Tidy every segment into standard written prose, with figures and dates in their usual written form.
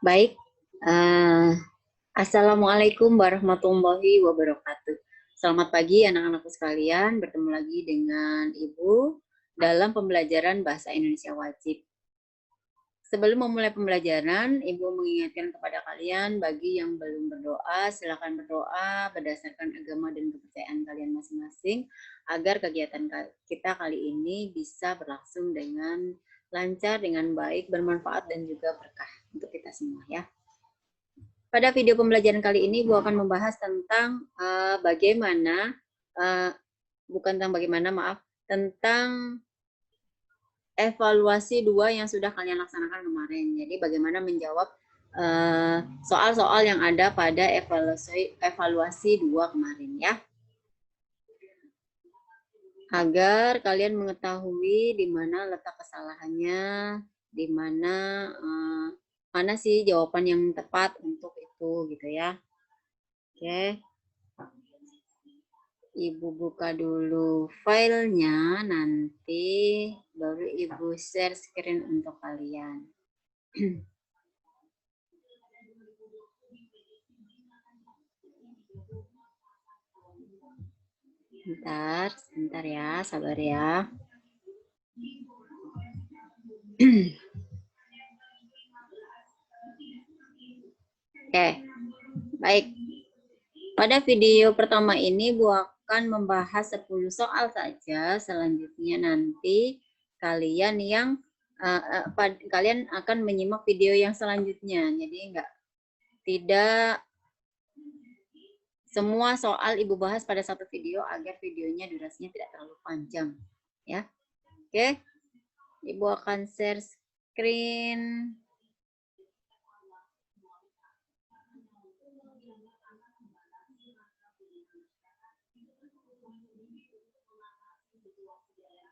Baik, eh, Assalamualaikum warahmatullahi wabarakatuh. Selamat pagi anak-anakku sekalian, bertemu lagi dengan Ibu dalam pembelajaran Bahasa Indonesia Wajib. Sebelum memulai pembelajaran, Ibu mengingatkan kepada kalian, bagi yang belum berdoa, silakan berdoa berdasarkan agama dan kepercayaan kalian masing-masing, agar kegiatan kita kali ini bisa berlangsung dengan lancar, dengan baik, bermanfaat, dan juga berkah untuk kita semua ya. Pada video pembelajaran kali ini, Ibu akan membahas tentang tentang evaluasi 2 yang sudah kalian laksanakan kemarin. Jadi bagaimana menjawab soal-soal yang ada pada evaluasi 2 kemarin ya. Agar kalian mengetahui di mana letak kesalahannya, di mana sih jawaban yang tepat untuk itu gitu ya. Oke. Ibu buka dulu filenya, nanti baru Ibu share screen untuk kalian. Sebentar ya, sabar ya. Oke, baik. Pada video pertama ini, Bu akan membahas 10 soal saja. Selanjutnya nanti kalian kalian akan menyimak video yang selanjutnya. Jadi tidak semua soal Ibu bahas pada satu video agar videonya durasinya tidak terlalu panjang. Ya, oke. Ibu akan share screen.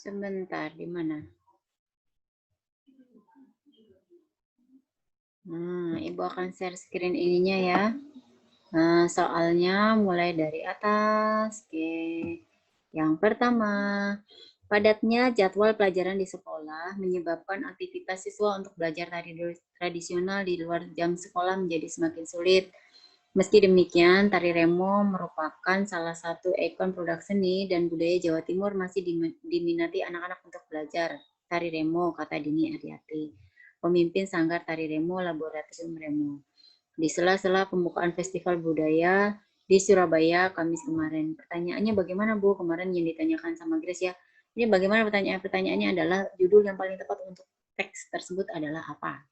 Sebentar, di mana? Nah, Ibu akan share screen ininya ya. Nah, soalnya mulai dari atas. Oke. Yang pertama, padatnya jadwal pelajaran di sekolah menyebabkan aktivitas siswa untuk belajar tari tradisional di luar jam sekolah menjadi semakin sulit. Meski demikian, tari remo merupakan salah satu ikon produk seni dan budaya Jawa Timur masih diminati anak-anak untuk belajar tari remo, kata Dini Ariati, pemimpin Sanggar Tari Remo Laboratorium Remo. Di sela-sela pembukaan festival budaya di Surabaya Kamis kemarin. Pertanyaannya bagaimana Bu? Kemarin yang ditanyakan sama Grace ya. Ini bagaimana pertanyaannya adalah judul yang paling tepat untuk teks tersebut adalah apa?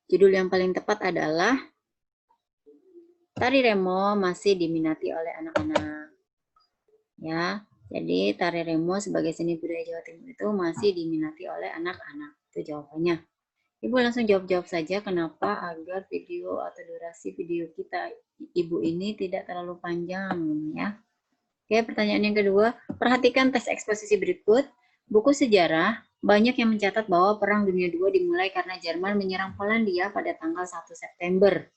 Judul yang paling tepat adalah tari remo masih diminati oleh anak-anak. Ya, jadi tari remo sebagai seni budaya Jawa Timur itu masih diminati oleh anak-anak. Itu jawabannya. Ibu langsung jawab-jawab saja kenapa agar video atau durasi video kita Ibu ini tidak terlalu panjang ya. Oke, pertanyaan yang kedua, perhatikan teks eksposisi berikut. Buku sejarah banyak yang mencatat bahwa Perang Dunia II dimulai karena Jerman menyerang Polandia pada tanggal 1 September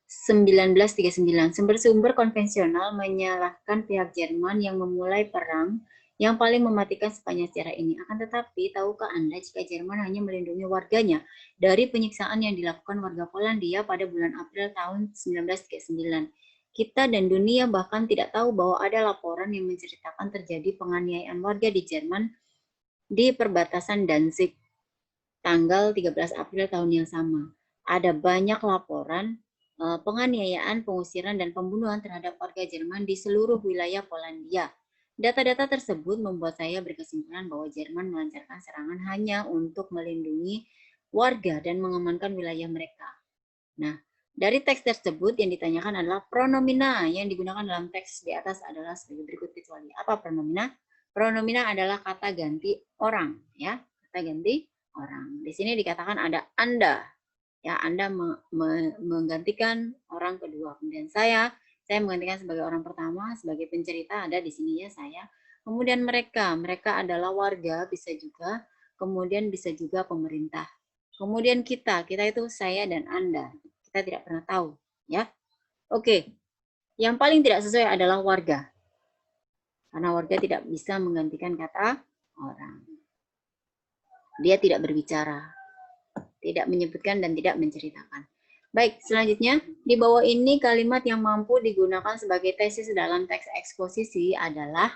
1939. Sumber-sumber konvensional menyalahkan pihak Jerman yang memulai perang yang paling mematikan sepanjang sejarah ini. Akan tetapi, tahukah Anda jika Jerman hanya melindungi warganya dari penyiksaan yang dilakukan warga Polandia pada bulan April tahun 1939? Kita dan dunia bahkan tidak tahu bahwa ada laporan yang menceritakan terjadi penganiayaan warga di Jerman di perbatasan Danzig tanggal 13 April tahun yang sama. Ada banyak laporan penganiayaan, pengusiran, dan pembunuhan terhadap warga Jerman di seluruh wilayah Polandia. Data-data tersebut membuat saya berkesimpulan bahwa Jerman melancarkan serangan hanya untuk melindungi warga dan mengamankan wilayah mereka. Nah, dari teks tersebut yang ditanyakan adalah pronomina yang digunakan dalam teks di atas adalah sebagai berikut kecuali. Apa pronomina? Pronomina adalah kata ganti orang, ya, kata ganti orang. Di sini dikatakan ada Anda. Ya, Anda menggantikan orang kedua. Kemudian saya menggantikan sebagai orang pertama, sebagai pencerita ada di sini ya saya. Kemudian mereka adalah warga bisa juga, kemudian bisa juga pemerintah. Kemudian kita itu saya dan Anda. Kita tidak pernah tahu, ya. Oke. Yang paling tidak sesuai adalah warga. Karena warga tidak bisa menggantikan kata orang. Dia tidak berbicara. tidak menyebutkan dan tidak menceritakan. Baik, selanjutnya di bawah ini kalimat yang mampu digunakan sebagai tesis dalam teks eksposisi adalah,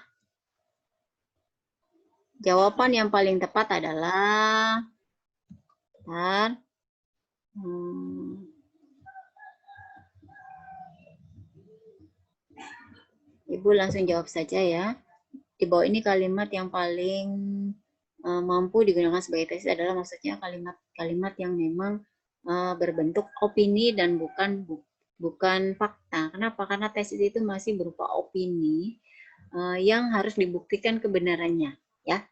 jawaban yang paling tepat adalah, Ibu langsung jawab saja ya. Di bawah ini kalimat yang paling mampu digunakan sebagai tesis adalah, maksudnya kalimat-kalimat yang memang berbentuk opini dan bukan fakta. Kenapa? Karena tesis itu masih berupa opini yang harus dibuktikan kebenarannya, ya.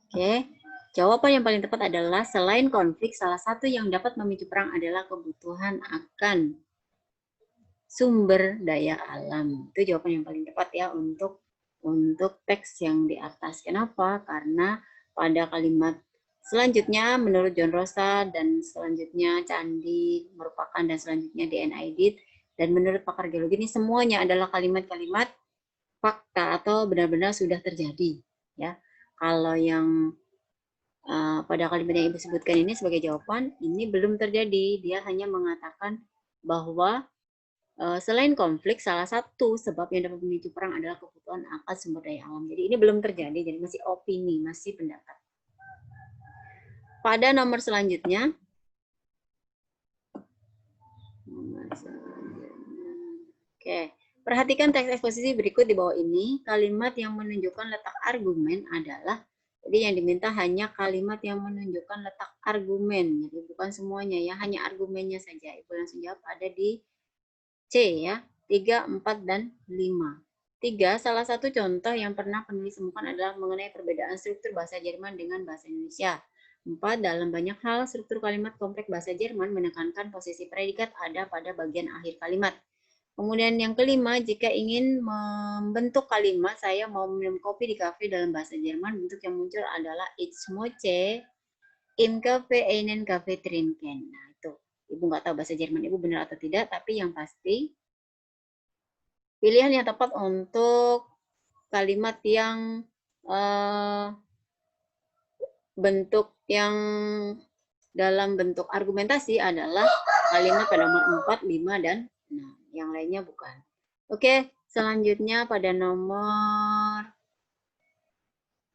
Oke, jawaban yang paling tepat adalah, selain konflik, salah satu yang dapat memicu perang adalah kebutuhan akan sumber daya alam. Itu jawaban yang paling tepat ya untuk teks yang di atas. Kenapa? Karena pada kalimat selanjutnya menurut John Rosa, dan selanjutnya Candi merupakan, dan selanjutnya DNA Edit, dan menurut pakar geologi, ini semuanya adalah kalimat-kalimat fakta atau benar-benar sudah terjadi, ya. Kalau yang pada kalimat yang Ibu sebutkan ini sebagai jawaban, ini belum terjadi. Dia hanya mengatakan bahwa selain konflik, salah satu sebab yang dapat memicu perang adalah kebutuhan akan sumber daya alam. Jadi ini belum terjadi, jadi masih opini, masih pendapat. Pada nomor selanjutnya, oke, perhatikan teks eksposisi berikut di bawah ini. Kalimat yang menunjukkan letak argumen adalah, jadi yang diminta hanya kalimat yang menunjukkan letak argumen, jadi bukan semuanya ya, hanya argumennya saja. Ibu langsung jawab, ada di C ya, 3, 4, dan 5. 3, salah satu contoh yang pernah penulis temukan adalah mengenai perbedaan struktur bahasa Jerman dengan bahasa Indonesia. 4, dalam banyak hal, struktur kalimat kompleks bahasa Jerman menekankan posisi predikat ada pada bagian akhir kalimat. Kemudian yang kelima, jika ingin membentuk kalimat, saya mau minum kopi di kafe dalam bahasa Jerman, bentuk yang muncul adalah Ich möchte im Kaffee einen Kaffee trinken. Nah, itu. Ibu nggak tahu bahasa Jerman Ibu benar atau tidak, tapi yang pasti pilihan yang tepat untuk kalimat yang bentuk yang dalam bentuk argumentasi adalah kalimat pada nomor 4, 5, dan 6. Yang lainnya bukan. Oke, selanjutnya pada nomor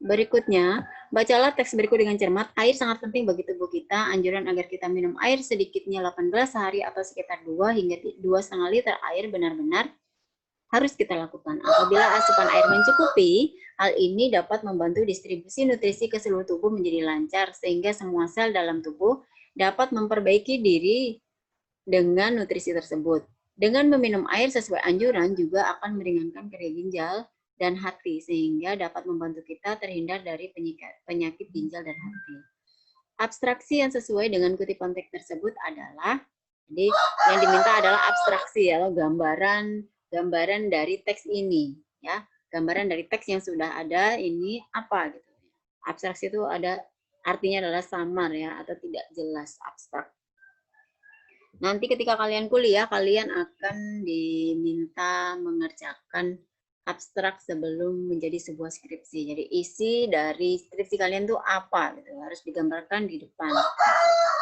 berikutnya, bacalah teks berikut dengan cermat. Air sangat penting bagi tubuh kita. Anjuran agar kita minum air sedikitnya 8 gelas sehari atau sekitar 2 hingga 2,5 liter air benar-benar harus kita lakukan. Apabila asupan air mencukupi, hal ini dapat membantu distribusi nutrisi ke seluruh tubuh menjadi lancar, sehingga semua sel dalam tubuh dapat memperbaiki diri dengan nutrisi tersebut. Dengan meminum air sesuai anjuran juga akan meringankan nyeri ginjal dan hati, sehingga dapat membantu kita terhindar dari penyakit ginjal dan hati. Abstraksi yang sesuai dengan kutipan teks tersebut adalah, jadi yang diminta adalah abstraksi ya, gambaran dari teks ini ya, gambaran dari teks yang sudah ada ini apa gitu. Abstraksi itu ada artinya adalah samar ya, atau tidak jelas, abstrak. Nanti ketika kalian kuliah, kalian akan diminta mengerjakan abstrak sebelum menjadi sebuah skripsi. Jadi isi dari skripsi kalian tuh apa gitu, harus digambarkan di depan.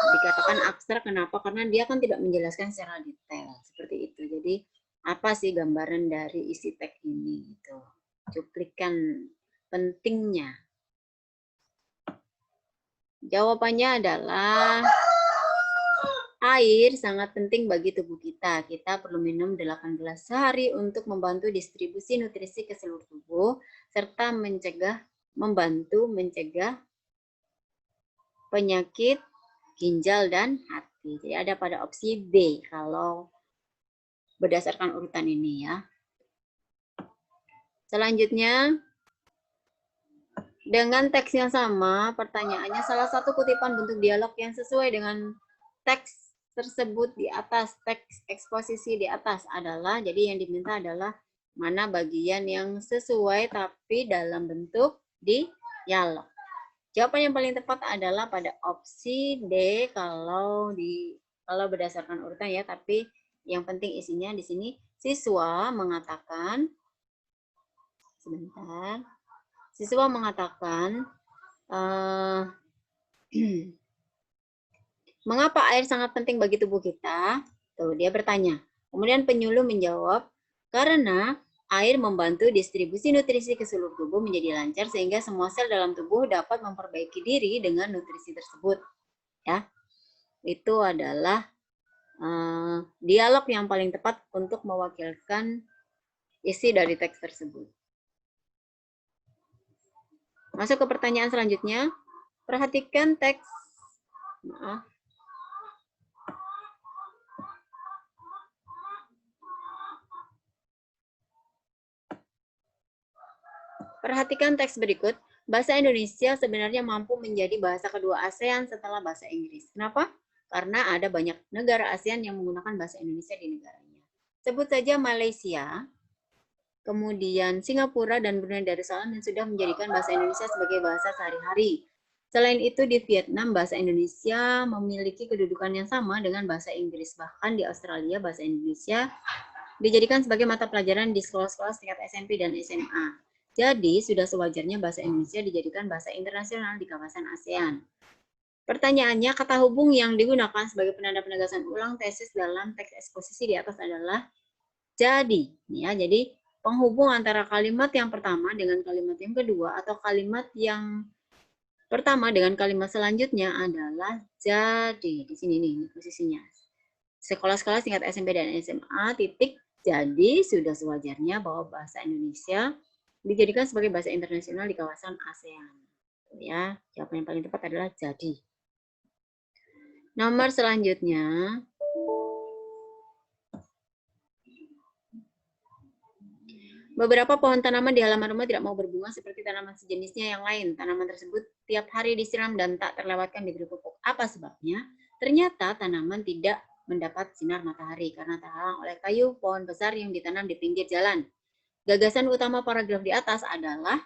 Dikatakan abstrak kenapa? Karena dia kan tidak menjelaskan secara detail seperti itu. Jadi apa sih gambaran dari isi teks ini gitu. Cuplikan pentingnya. Jawabannya adalah air sangat penting bagi tubuh kita. Kita perlu minum 8 gelas sehari untuk membantu distribusi nutrisi ke seluruh tubuh, serta membantu mencegah penyakit ginjal dan hati. Jadi ada pada opsi B kalau berdasarkan urutan ini ya. Selanjutnya, dengan teks yang sama, pertanyaannya salah satu kutipan bentuk dialog yang sesuai dengan teks tersebut di atas, teks eksposisi di atas adalah, jadi yang diminta adalah mana bagian yang sesuai tapi dalam bentuk dialog. Jawaban yang paling tepat adalah pada opsi D kalau berdasarkan urutan ya, tapi yang penting isinya di sini siswa mengatakan Eh, Mengapa air sangat penting bagi tubuh kita? Tuh, dia bertanya. Kemudian penyuluh menjawab, karena air membantu distribusi nutrisi ke seluruh tubuh menjadi lancar sehingga semua sel dalam tubuh dapat memperbaiki diri dengan nutrisi tersebut. Ya, itu adalah dialog yang paling tepat untuk mewakilkan isi dari teks tersebut. Masuk ke pertanyaan selanjutnya. Perhatikan teks. Maaf. Perhatikan teks berikut. Bahasa Indonesia sebenarnya mampu menjadi bahasa kedua ASEAN setelah bahasa Inggris. Kenapa? Karena ada banyak negara ASEAN yang menggunakan bahasa Indonesia di negaranya. Sebut saja Malaysia, kemudian Singapura dan Brunei Darussalam yang sudah menjadikan bahasa Indonesia sebagai bahasa sehari-hari. Selain itu di Vietnam bahasa Indonesia memiliki kedudukan yang sama dengan bahasa Inggris. Bahkan di Australia bahasa Indonesia dijadikan sebagai mata pelajaran di sekolah-sekolah tingkat SMP dan SMA. Jadi sudah sewajarnya bahasa Indonesia dijadikan bahasa internasional di kawasan ASEAN. Pertanyaannya, kata hubung yang digunakan sebagai penanda penegasan ulang tesis dalam teks eksposisi di atas adalah jadi. Ya, jadi penghubung antara kalimat yang pertama dengan kalimat yang kedua atau kalimat yang pertama dengan kalimat selanjutnya adalah jadi. Di sini nih posisinya. Sekolah-sekolah tingkat SMP dan SMA titik jadi sudah sewajarnya bahwa bahasa Indonesia dijadikan sebagai bahasa internasional di kawasan ASEAN. Ya, jawaban yang paling tepat adalah jadi. Nomor selanjutnya, beberapa pohon tanaman di halaman rumah tidak mau berbunga seperti tanaman sejenisnya yang lain. Tanaman tersebut tiap hari disiram dan tak terlewatkan diberi pupuk. Apa sebabnya? Ternyata tanaman tidak mendapat sinar matahari karena terhalang oleh kayu pohon besar yang ditanam di pinggir jalan. Gagasan utama paragraf di atas adalah,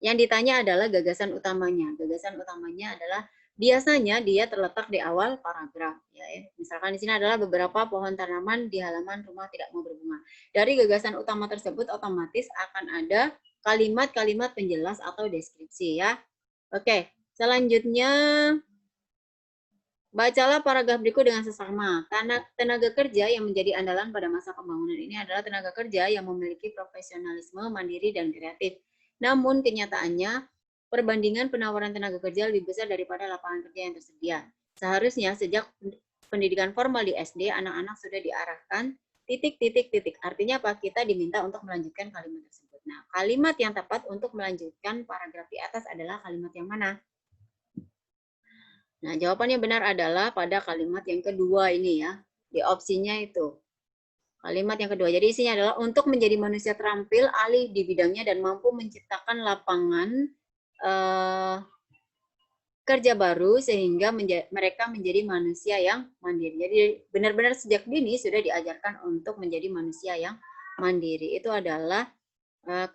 yang ditanya adalah gagasan utamanya. Gagasan utamanya adalah biasanya dia terletak di awal paragraf. Ya. Misalkan di sini adalah beberapa pohon tanaman di halaman rumah tidak mau berbunga. Dari gagasan utama tersebut otomatis akan ada kalimat-kalimat penjelas atau deskripsi ya. Oke, selanjutnya bacalah paragraf berikut dengan seksama. Tenaga kerja yang menjadi andalan pada masa pembangunan ini adalah tenaga kerja yang memiliki profesionalisme, mandiri, dan kreatif. Namun kenyataannya, perbandingan penawaran tenaga kerja lebih besar daripada lapangan kerja yang tersedia. Seharusnya sejak pendidikan formal di SD, anak-anak sudah diarahkan titik. Artinya apa? Kita diminta untuk melanjutkan kalimat tersebut. Nah, kalimat yang tepat untuk melanjutkan paragraf di atas adalah kalimat yang mana? Nah, jawabannya benar adalah pada kalimat yang kedua ini ya. Di opsinya itu. Kalimat yang kedua. Jadi isinya adalah untuk menjadi manusia terampil, ahli di bidangnya, dan mampu menciptakan lapangan kerja baru sehingga mereka menjadi manusia yang mandiri. Jadi benar-benar sejak dini sudah diajarkan untuk menjadi manusia yang mandiri. Itu adalah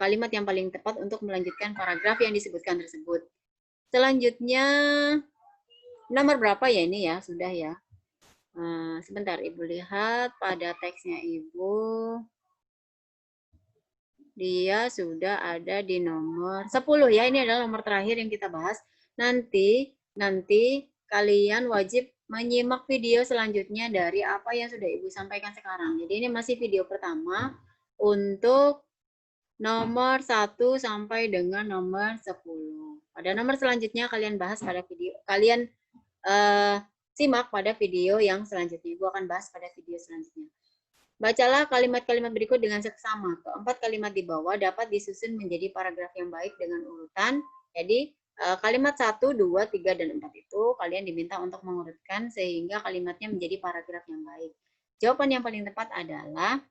kalimat yang paling tepat untuk melanjutkan paragraf yang disebutkan tersebut. Selanjutnya, nomor berapa ya ini ya? Sudah ya. Sebentar, Ibu lihat pada teksnya Ibu. Dia sudah ada di nomor 10 ya. Ini adalah nomor terakhir yang kita bahas. Nanti kalian wajib menyimak video selanjutnya dari apa yang sudah Ibu sampaikan sekarang. Jadi ini masih video pertama untuk nomor 1 sampai dengan nomor 10. Pada nomor selanjutnya kalian bahas pada video, kalian simak pada video yang selanjutnya. Ibu akan bahas pada video selanjutnya. Bacalah kalimat-kalimat berikut dengan seksama. Keempat kalimat di bawah dapat disusun menjadi paragraf yang baik dengan urutan. Jadi kalimat 1, 2, 3, dan 4 itu kalian diminta untuk mengurutkan sehingga kalimatnya menjadi paragraf yang baik. Jawaban yang paling tepat adalah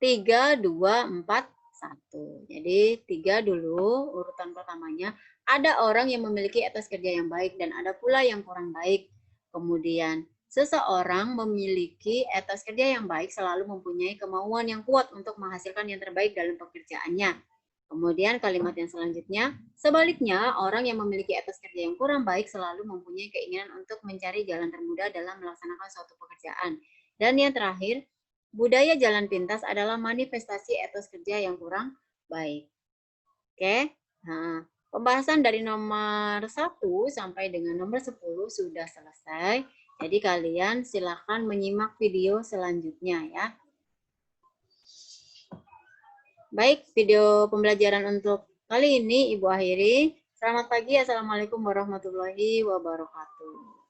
3, 2, 4, 1. Jadi 3 dulu urutan pertamanya. Ada orang yang memiliki etos kerja yang baik dan ada pula yang kurang baik. Kemudian seseorang memiliki etos kerja yang baik selalu mempunyai kemauan yang kuat untuk menghasilkan yang terbaik dalam pekerjaannya. Kemudian kalimat yang selanjutnya, sebaliknya orang yang memiliki etos kerja yang kurang baik selalu mempunyai keinginan untuk mencari jalan termudah dalam melaksanakan suatu pekerjaan. Dan yang terakhir, budaya jalan pintas adalah manifestasi etos kerja yang kurang baik. Oke, nah, Pembahasan dari nomor 1 sampai dengan nomor 10 sudah selesai. Jadi kalian silakan menyimak video selanjutnya ya. Baik, video pembelajaran untuk kali ini Ibu akhiri. Selamat pagi, Assalamualaikum warahmatullahi wabarakatuh.